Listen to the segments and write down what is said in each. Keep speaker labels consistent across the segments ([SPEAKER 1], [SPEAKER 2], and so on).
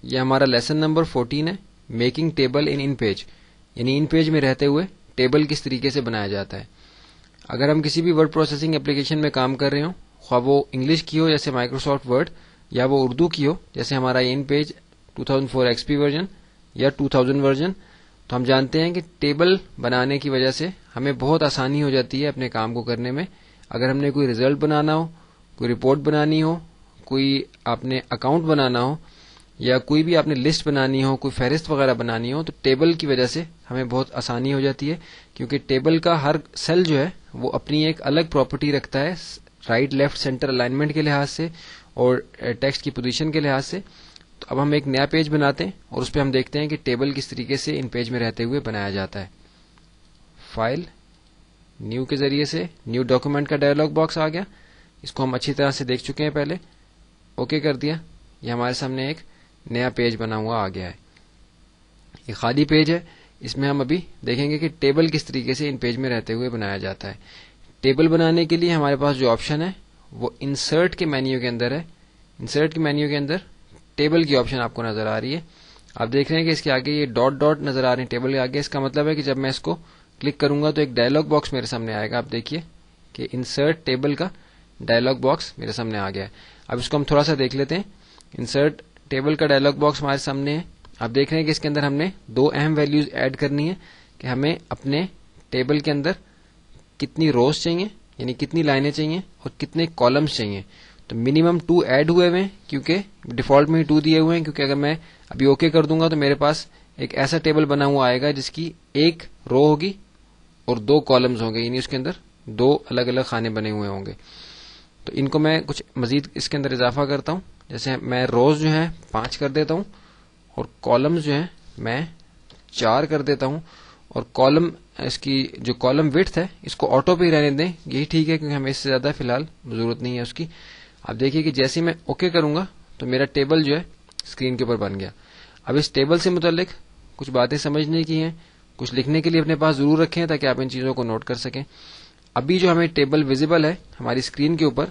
[SPEAKER 1] یہ ہمارا lesson number 14 ہے، میکنگ ٹیبل ان پیج، یعنی ان پیج میں رہتے ہوئے ٹیبل کس طریقے سے بنایا جاتا ہے۔ اگر ہم کسی بھی ورڈ پروسیسنگ اپلیکیشن میں کام کر رہے ہوں، خواہ وہ انگلش کی ہو جیسے مائکروسافٹ ورڈ، یا وہ اردو کی ہو جیسے ہمارا ان پیج 2004 XP ورژن یا 2000 ورژن، تو ہم جانتے ہیں کہ ٹیبل بنانے کی وجہ سے ہمیں بہت آسانی ہو جاتی ہے اپنے کام کو کرنے میں۔ اگر ہم نے کوئی ریزلٹ بنانا ہو، کوئی رپورٹ بنانی ہو، کوئی آپ نے اکاؤنٹ بنانا ہو، یا کوئی بھی آپ نے لسٹ بنانی ہو، کوئی فہرست وغیرہ بنانی ہو، تو ٹیبل کی وجہ سے ہمیں بہت آسانی ہو جاتی ہے، کیونکہ ٹیبل کا ہر سیل جو ہے وہ اپنی ایک الگ پراپرٹی رکھتا ہے رائٹ لیفٹ سینٹر الائنمنٹ کے لحاظ سے اور ٹیکسٹ کی پوزیشن کے لحاظ سے۔ تو اب ہم ایک نیا پیج بناتے ہیں اور اس پہ ہم دیکھتے ہیں کہ ٹیبل کس طریقے سے ان پیج میں رہتے ہوئے بنایا جاتا ہے۔ فائل نیو کے ذریعے سے نیو ڈاکومنٹ کا ڈائلاگ باکس آ گیا، اس کو ہم اچھی طرح سے دیکھ چکے ہیں پہلے، اوکے کر دیا، یہ ہمارے سامنے ایک نیا پیج بنا ہوا آ گیا ہے۔ یہ خالی پیج ہے، اس میں ہم ابھی دیکھیں گے کہ ٹیبل کس طریقے سے ان پیج میں رہتے ہوئے بنایا جاتا ہے۔ ٹیبل بنانے کے لیے ہمارے پاس جو آپشن ہے وہ انسرٹ کے مینیو کے اندر ہے۔ انسرٹ کے مینیو کے اندر ٹیبل کی آپشن آپ کو نظر آ رہی ہے، آپ دیکھ رہے ہیں کہ اس کے آگے یہ ڈاٹ ڈاٹ نظر آ رہے ہیں ٹیبل کے آگے۔ اس کا مطلب ہے کہ جب میں اس کو کلک کروں گا تو ایک ڈائلاگ باکس میرے سامنے آئے گا، آپ دیکھیے کہ انسرٹ ٹیبل کا ڈائلاگ باکس میرے سامنے آ گیا ہے۔ اب اس کو ہم تھوڑا سا دیکھ لیتے ہیں۔ انسرٹ ٹیبل کا ڈائلاگ باکس ہمارے سامنے ہے، آپ دیکھ رہے ہیں کہ اس کے اندر ہم نے دو اہم ویلیوز ایڈ کرنی ہے کہ ہمیں اپنے ٹیبل کے اندر کتنی روز چاہیے، یعنی کتنی لائنیں چاہیے اور کتنے کالمز چاہیے۔ تو منیمم 2 ایڈ ہوئے ہوئے ہیں کیونکہ ڈیفالٹ میں ہی 2 دیے ہوئے ہیں، کیونکہ اگر میں ابھی اوکے کر دوں گا تو میرے پاس ایک ایسا ٹیبل بنا ہوا آئے گا جس کی ایک رو ہوگی اور 2 کالمز ہوں گے، یعنی اس کے اندر 2 الگ الگ خانے بنے ہوئے ہوں گے۔ تو ان کو میں کچھ مزید اس کے اندر اضافہ کرتا ہوں، جیسے میں روز جو ہیں 5 کر دیتا ہوں اور کالمز جو ہیں میں 4 کر دیتا ہوں، اور کالم اس کی جو کالم وڈتھ ہے اس کو آٹو پہ ہی رہنے دیں، یہی ٹھیک ہے کیونکہ ہمیں اس سے زیادہ فی الحال ضرورت نہیں ہے اس کی۔ اب دیکھیے کہ جیسے میں اوکے کروں گا تو میرا ٹیبل جو ہے اسکرین کے اوپر بن گیا۔ اب اس ٹیبل سے متعلق کچھ باتیں سمجھنے کی ہیں، کچھ لکھنے کے لیے اپنے پاس ضرور رکھیں تاکہ آپ ان چیزوں کو نوٹ کر سکیں۔ ابھی جو ہمیں ٹیبل ویزیبل ہے ہماری اسکرین کے اوپر،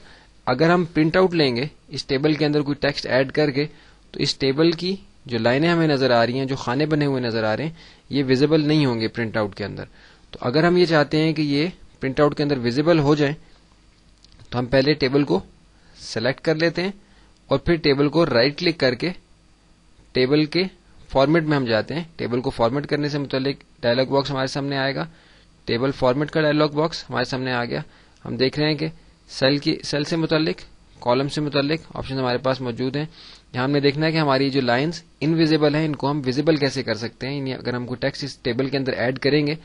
[SPEAKER 1] اگر ہم پرنٹ آؤٹ لیں گے اس ٹیبل کے اندر کوئی ٹیکسٹ ایڈ کر کے، تو اس ٹیبل کی جو لائنیں ہمیں نظر آ رہی ہیں، جو خانے بنے ہوئے نظر آ رہے ہیں، یہ ویزیبل نہیں ہوں گے پرنٹ آؤٹ کے اندر۔ تو اگر ہم یہ چاہتے ہیں کہ یہ پرنٹ آؤٹ کے اندر ویزیبل ہو جائیں تو ہم پہلے ٹیبل کو سلیکٹ کر لیتے ہیں اور پھر ٹیبل کو رائٹ کلک کر کے ٹیبل کے فارمیٹ میں ہم جاتے ہیں۔ ٹیبل کو فارمیٹ کرنے سے متعلق ڈائلاگ باکس ہمارے سامنے آئے گا، ٹیبل فارمیٹ کا ڈائلاگ باکس ہمارے سامنے آ گیا۔ ہم دیکھ رہے ہیں کہ سیل سے متعلق، کالم سے متعلق آپشن ہمارے پاس موجود ہیں۔ یہاں ہم نے دیکھنا ہے کہ ہماری جو لائنز انویزیبل ہیں ان کو ہم ویزیبل کیسے کر سکتے ہیں، یعنی اگر ہم کوئی ٹیکسٹ اس ٹیبل کے اندر ایڈ کریں گے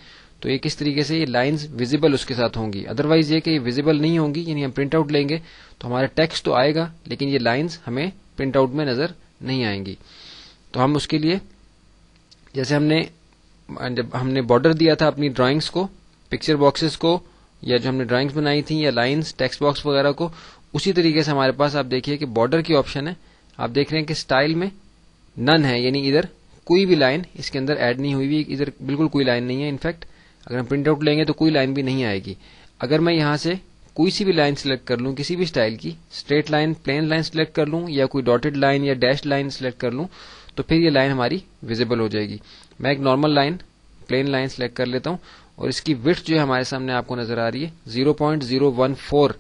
[SPEAKER 1] تو یہ کس طریقے سے یہ لائنز ویزیبل اس کے ساتھ ہوں گی۔ ادروائز یہ کہ یہ ویزیبل نہیں ہوں گی، یعنی ہم پرنٹ آؤٹ لیں گے تو ہمارا ٹیکسٹ تو آئے گا لیکن یہ لائنز ہمیں پرنٹ آؤٹ میں نظر نہیں آئیں گی۔ تو ہم اس کے لیے جیسے جب ہم نے بارڈر دیا تھا اپنی ڈرائنگز کو، پکچر باکسز کو، یا جو ہم نے ڈرائنگز بنائی تھیں یا لائنز ٹیکسٹ باکس وغیرہ کو، اسی طریقے سے ہمارے پاس آپ دیکھیے کہ بارڈر کی آپشن ہے۔ آپ دیکھ رہے ہیں کہ سٹائل میں نن ہے، یعنی ادھر کوئی بھی لائن اس کے اندر ایڈ نہیں ہوئی ہوئی، ادھر بالکل کوئی لائن نہیں ہے۔ انفیکٹ اگر ہم پرنٹ آؤٹ لیں گے تو کوئی لائن بھی نہیں آئے گی۔ اگر میں یہاں سے کوئی سی بھی لائن سلیکٹ کر لوں، کسی بھی سٹائل کی، straight line, plain line select کر لوں یا کوئی ڈاٹڈ لائن یا ڈیش لائن سلیکٹ کر لوں تو پھر یہ لائن ہماری ویزیبل ہو جائے گی۔ میں ایک normal line, plain line select کر لیتا ہوں اور اس کی وڈتھ جو ہے ہمارے سامنے آپ کو نظر آ رہی ہے 0.014،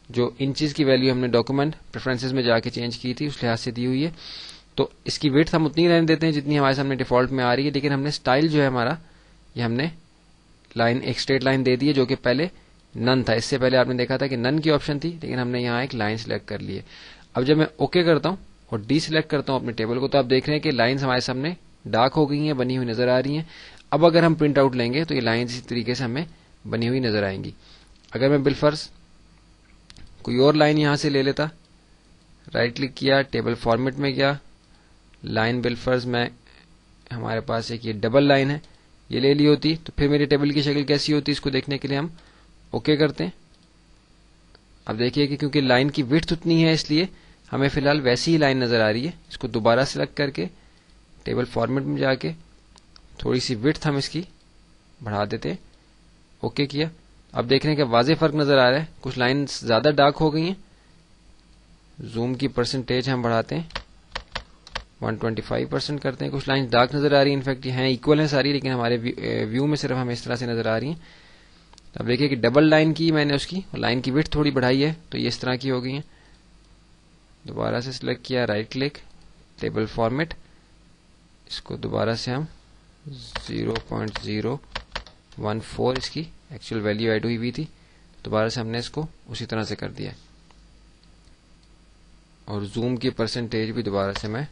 [SPEAKER 1] جو انچز کی ویلیو ہم نے ڈاکومنٹ پریفرنسز میں جا کے چینج کی تھی اس لحاظ سے دی ہوئی ہے۔ تو اس کی وڈتھ ہم اتنی رہنے دیتے ہیں جتنی ہمارے سامنے ڈیفالٹ میں آ رہی ہے، لیکن ہم نے سٹائل جو ہے ہمارا، یہ ہم نے لائن ایک اسٹریٹ لائن دے دی ہے جو کہ پہلے نن تھا۔ اس سے پہلے آپ نے دیکھا تھا کہ نن کی آپشن تھی، لیکن ہم نے یہاں ایک لائن سلیکٹ کر لی ہے۔ اب جب میں اوکے کرتا ہوں اور ڈی سلیکٹ کرتا ہوں اپنے ٹیبل کو تو آپ دیکھ رہے ہیں کہ لائنز ہمارے سامنے ڈارک ہو گئی ہیں، بنی ہوئی نظر آ رہی ہیں۔ اب اگر ہم پرنٹ آؤٹ لیں گے تو یہ لائنز اسی طریقے سے ہمیں بنی ہوئی نظر آئیں گی۔ اگر میں بالفرض کوئی اور لائن یہاں سے لے لیتا، رائٹ کلک کیا، ٹیبل فارمیٹ میں گیا، لائن بالفرض میں ہمارے پاس ایک یہ ڈبل لائن ہے، یہ لے لی ہوتی تو پھر میرے ٹیبل کی شکل کیسی ہوتی، اس کو دیکھنے کے لیے ہم اوکے کرتے ہیں۔ اب دیکھیے کہ کیونکہ لائن کی وڈتھ اتنی ہے اس لیے ہمیں فی الحال ویسی ہی لائن نظر آ رہی ہے۔ اس کو دوبارہ سلیکٹ کر کے ٹیبل فارمیٹ میں جا کے تھوڑی سی وڈتھ ہم اس کی بڑھا دیتے ہیں، اوکے کیا۔ اب دیکھ رہے ہیں کہ واضح فرق نظر آ رہا ہے، کچھ لائنز زیادہ ڈارک ہو گئی ہیں۔ زوم کی پرسنٹیج ہم بڑھاتے ہیں 125% کرتے ہیں. کچھ لائنز ڈارک نظر آ رہی ہیں, انفیکٹ یہ ہیں ایکول ہیں ساری, لیکن ہمارے ویو میں صرف ہمیں اس طرح سے نظر آ رہی ہیں. اب دیکھیے کہ ڈبل لائن کی میں نے اس کی لائن کی وڈتھ تھوڑی بڑھائی ہے, تو یہ اس طرح کی ہو گئی ہیں. دوبارہ سے سلیکٹ کیا, رائٹ کلک, ٹیبل فارمیٹ, اس کو دوبارہ سے ہم 0.014 اس کی ایکچوئل ویلیو ایڈ ہوئی ہوئی تھی, دوبارہ سے ہم نے اس کو اسی طرح سے کر دیا. اور زوم کی پرسنٹیج بھی دوبارہ سے میں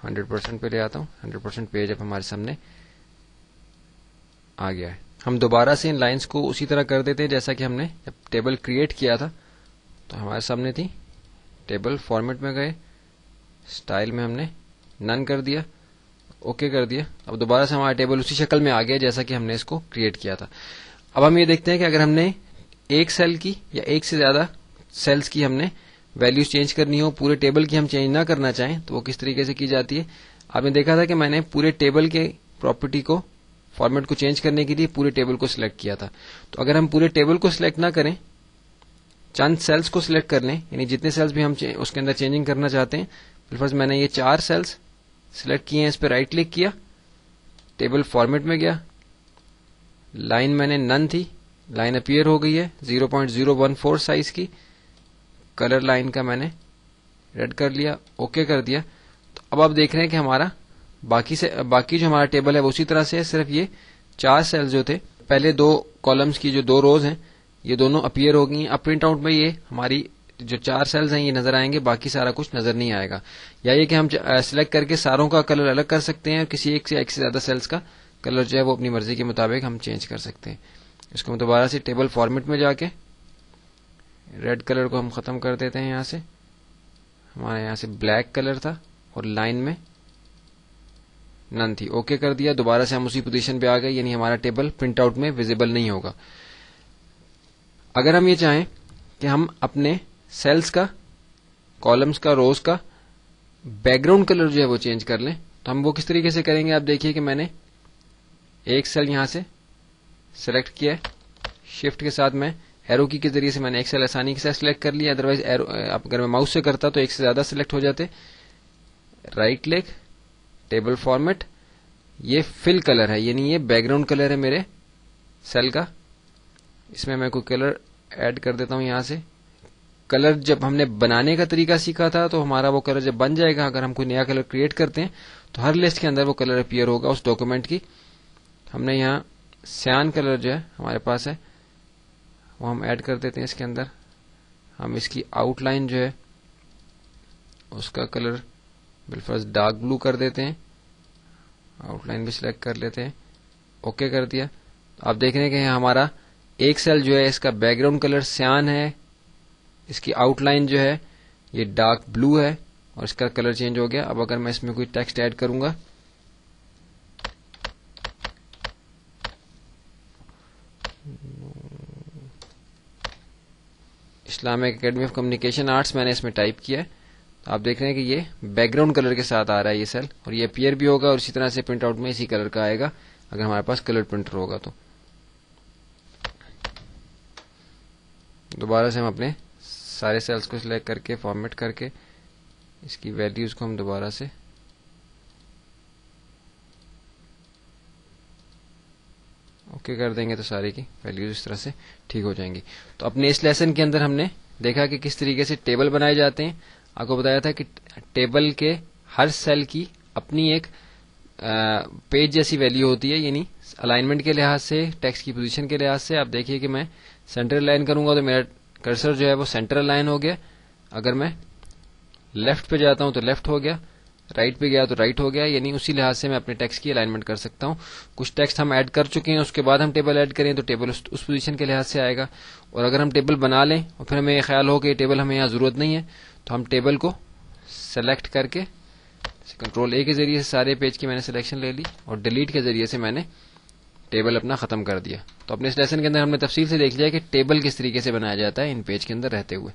[SPEAKER 1] 100% پہ لے آتا ہوں. 100% پیج اب ہمارے سامنے آ گیا ہے. ہم دوبارہ سے ان لائنز کو اسی طرح کر دیتے ہیں جیسا کہ ہم نے جب ٹیبل کریٹ کیا تھا تو ہمارے سامنے تھی. ٹیبل فارمیٹ میں گئے, اسٹائل میں ہم نے نن کر دیا, اوکے کر دیا. اب دوبارہ سے ہمارا ٹیبل اسی شکل میں آ گیا جیسا کہ ہم نے اس کو کریٹ کیا تھا. اب ہم یہ دیکھتے ہیں کہ اگر ہم نے ایک سیل کی یا ایک سے زیادہ سیلز کی ہم نے ویلیوز چینج کرنی ہو, پورے ٹیبل کی ہم چینج نہ کرنا چاہیں, تو وہ کس طریقے سے کی جاتی ہے. آپ نے دیکھا تھا کہ میں نے پورے ٹیبل کے پراپرٹی کو, فارمیٹ کو چینج کرنے کے لیے پورے ٹیبل کو سلیکٹ کیا تھا. تو اگر ہم پورے ٹیبل کو سلیکٹ نہ کریں, چند سیلز کو سلیکٹ کر لیں, یعنی جتنے سیلز بھی ہم اس کے اندر چینجنگ کرنا چاہتے ہیں. بالفرض میں نے یہ 4 سیلز سلیکٹ کیے ہیں, اس پہ رائٹ کلک کیا, ٹیبل فارمیٹ میں گیا, لائن میں نے نن تھی, لائن اپیئر ہو گئی ہے 0.014 سائز کی, کلر لائن کا میں نے ریڈ کر لیا, اوکے کر دیا. تو اب آپ دیکھ رہے ہیں کہ ہمارا باقی جو ہمارا ٹیبل ہے وہ اسی طرح سے ہے, صرف یہ 4 سیلز جو تھے, پہلے 2 کالمز کی جو 2 روز ہیں یہ دونوں اپیئر ہو گئی ہیں. اب پرنٹ آؤٹ میں یہ ہماری جو 4 سیلز ہیں یہ نظر آئیں گے, باقی سارا کچھ نظر نہیں آئے گا. یا یہ کہ ہم سلیکٹ کر کے ساروں کا کلر الگ کر سکتے ہیں, اور کسی ایک سے زیادہ سیلز کا کلر جو ہے وہ اپنی مرضی کے مطابق ہم چینج کر سکتے ہیں. اس کو ہم دوبارہ سے ٹیبل فارمیٹ میں جا کے ریڈ کلر کو ہم ختم کر دیتے ہیں. یہاں سے ہمارے یہاں سے بلیک کلر تھا اور لائن میں نن تھی, اوکے کر دیا. دوبارہ سے ہم اسی پوزیشن پہ آ گئے, یعنی ہمارا ٹیبل پرنٹ آؤٹ میں ویزیبل نہیں ہوگا. اگر ہم یہ چاہیں کہ ہم اپنے سیلز کا, کالمز کا, روز کا بیک گراؤنڈ کلر جو ہے وہ چینج کر لیں, تو ہم وہ کس طریقے سے کریں گے. آپ دیکھیے کہ میں نے ایک سیل یہاں سے سلیکٹ کیا ہے, شفٹ کے ساتھ میں ایرو کی کے ذریعے سے میں نے ایک سیل آسانی کے ساتھ سلیکٹ کر لیا. ادروائز اگر میں ماؤس سے کرتا تو ایک سے زیادہ سلیکٹ ہو جاتے. رائٹ کلک, ٹیبل فارمیٹ, یہ فل کلر ہے, یعنی یہ بیک گراؤنڈ کلر ہے میرے سیل کا. اس میں میں کوئی کلر ایڈ کر دیتا ہوں. یہاں سے کلر جب ہم نے بنانے کا طریقہ سیکھا تھا تو ہمارا وہ کلر جب بن جائے گا, اگر ہم کوئی نیا کلر کریٹ کرتے ہیں تو ہر لسٹ کے اندر وہ کلر اپیئر ہوگا اس ڈاکومنٹ کی. ہم نے یہاں سیان کلر جو ہے ہمارے پاس ہے وہ ہم ایڈ کر دیتے ہیں اس کے اندر. ہم اس کی آؤٹ لائن جو ہے اس کا کلر بالفرض ڈارک بلو کر دیتے ہیں, آؤٹ لائن بھی سلیکٹ کر لیتے ہیں, اوکے کر دیا. آپ دیکھ رہے ہیں کہ ہمارا ایک سیل جو ہے اس کا بیک گراؤنڈ کلر سیان ہے, اس کی آؤٹ لائن جو ہے یہ ڈارک بلو ہے, اور اس کا کلر چینج ہو گیا. اب اگر میں اس میں کوئی ٹیکسٹ ایڈ کروں گا, Islamic academy of communication arts میں نے اس میں ٹائپ کیا ہے, تو آپ دیکھ رہے ہیں کہ یہ بیک گراؤنڈ کلر کے ساتھ آ رہا ہے یہ سیل, اور یہ اپیئر بھی ہوگا, اور اسی طرح سے پرنٹ آؤٹ میں اسی کلر کا آئے گا اگر ہمارے پاس کلر پرنٹر ہوگا. تو دوبارہ سے ہم اپنے سارے سیلز کو سلیکٹ کر کے فارمیٹ کر کے اس کی ویلیوز کو ہم دوبارہ سے اوکے کر دیں گے, تو سارے کی ویلیوز اس طرح سے ٹھیک ہو جائیں گی. تو اپنے اس لیسن کے اندر ہم نے دیکھا کہ کس طریقے سے ٹیبل بنائے جاتے ہیں. آپ کو بتایا تھا کہ ٹیبل کے ہر سیل کی اپنی ایک پیج جیسی ویلیو ہوتی ہے, یعنی الائنمنٹ کے لحاظ سے, ٹیکسٹ کی پوزیشن کے لحاظ سے. آپ دیکھیے کہ میں سینٹر الائن کروں گا تو میرا کرسر جو ہے وہ سینٹر الائن ہو گیا. اگر میں لیفٹ پہ جاتا ہوں تو لیفٹ ہو گیا, رائٹ پہ گیا تو رائٹ ہو گیا, یعنی اسی لحاظ سے میں اپنے ٹیکسٹ کی الائنمنٹ کر سکتا ہوں. کچھ ٹیکسٹ ہم ایڈ کر چکے ہیں, اس کے بعد ہم ٹیبل ایڈ کریں تو ٹیبل اس پوزیشن کے لحاظ سے آئے گا. اور اگر ہم ٹیبل بنا لیں اور پھر ہمیں یہ خیال ہو کہ یہ ٹیبل ہمیں یہاں ضرورت نہیں ہے, تو ہم ٹیبل کو سلیکٹ کر کے کنٹرول اے کے ذریعے سے سارے پیج کی میں نے سلیکشن لے لی, اور ڈیلیٹ کے ذریعے سے میں نے ٹیبل اپنا ختم کر دیا. تو اپنے اس لیسن کے اندر ہم نے تفصیل سے دیکھ لیا کہ ٹیبل کس طریقے سے بنایا جاتا ہے ان پیج کے اندر رہتے ہوئے.